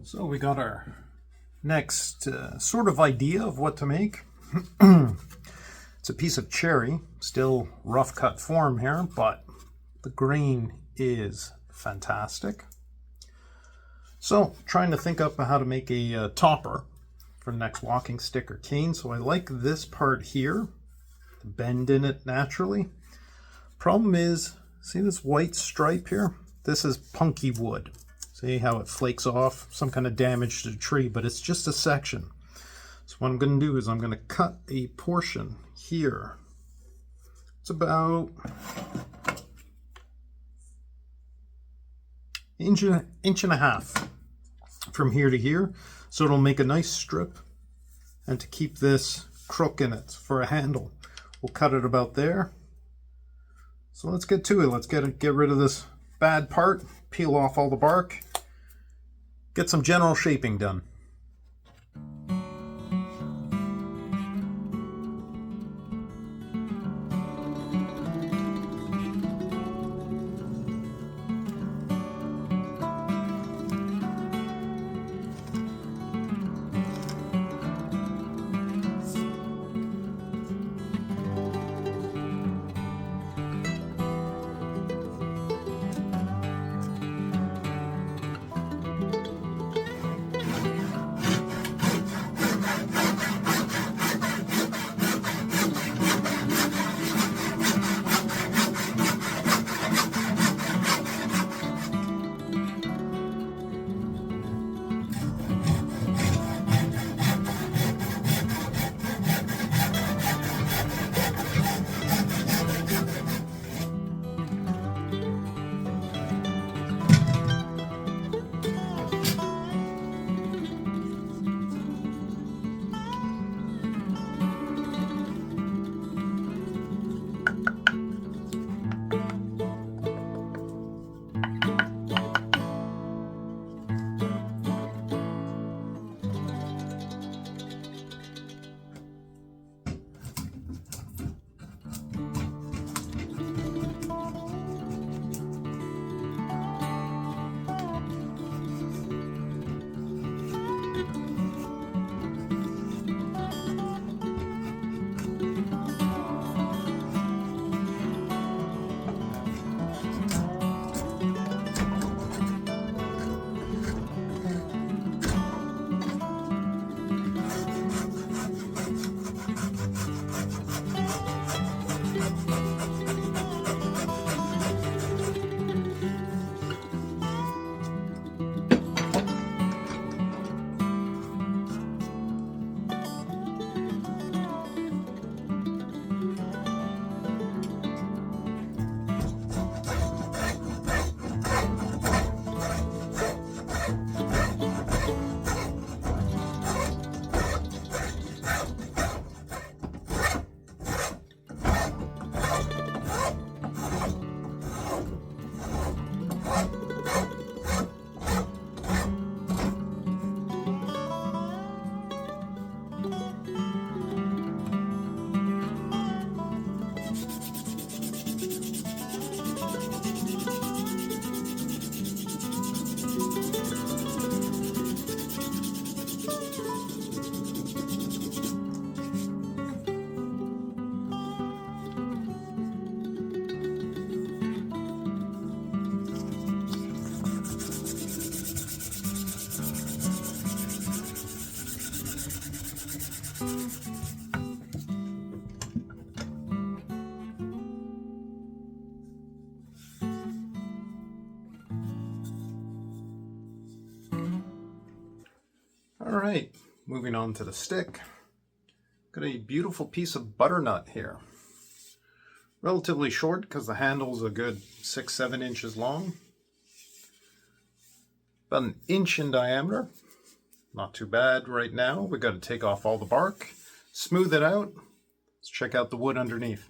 So we got our next sort of idea of what to make. It's a piece of cherry, still rough cut form here, but the grain is fantastic. So trying to think up how to make a topper for the next walking stick or cane. So I like this part here, the bend in it naturally. Problem is, see this white stripe here? This is punky wood. See how it flakes off? Some kind of damage to the tree, but it's just a section. So what I'm going to do is I'm going to cut a portion here. It's about inch and a half from here to here. So it'll make a nice strip. And to keep this crook in it for a handle, we'll cut it about there. So let's get to it. Let's get rid of this bad part, peel off all the bark, get some general shaping done. All right, moving on to the stick. Got a beautiful piece of butternut here. Relatively short because the handle's a good 6-7 inches long. About an inch in diameter. Not too bad right now. We got to take off all the bark, smooth it out. Let's check out the wood underneath.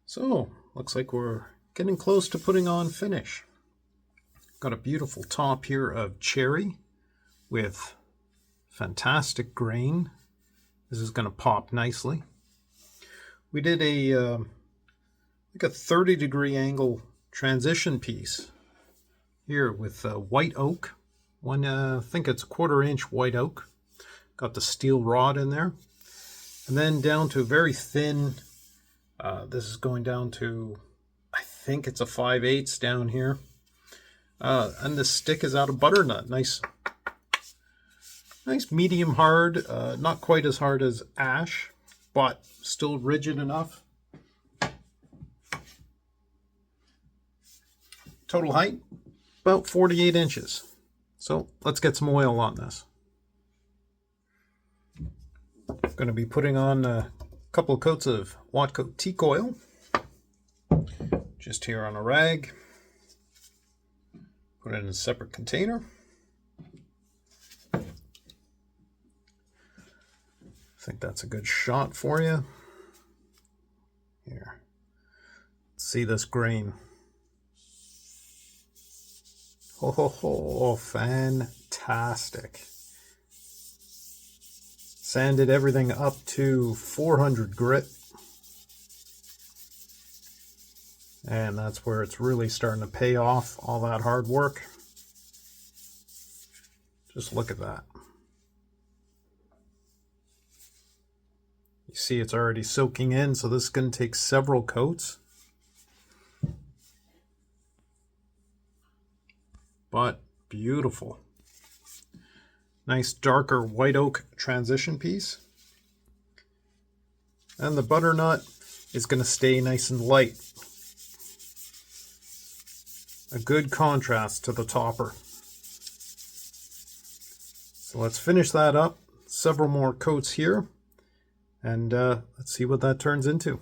So, looks like we're getting close to putting on finish. Got a beautiful top here of cherry with fantastic grain. This is going to pop nicely. We did a like a 30-degree angle transition piece here with white oak. I think it's a 1/4 inch white oak. Got the steel rod in there. And then down to very thin. This is going down to, I think it's a 5/8 down here. And the stick is out of butternut. Nice medium hard. Not quite as hard as ash, but still rigid enough. Total height, about 48 inches. So let's get some oil on this. I'm going to be putting on a couple of coats of Watco Teak oil, just here on a rag. Put it in a separate container. I think that's a good shot for you. Here, see this grain. Oh, fantastic. Sanded everything up to 400 grit. And that's where it's really starting to pay off, all that hard work. Just look at that. You see it's already soaking in, so this is going to take several coats. But beautiful. Nice darker white oak transition piece. And the butternut is going to stay nice and light. A good contrast to the topper. So let's finish that up. Several more coats here. And let's see what that turns into.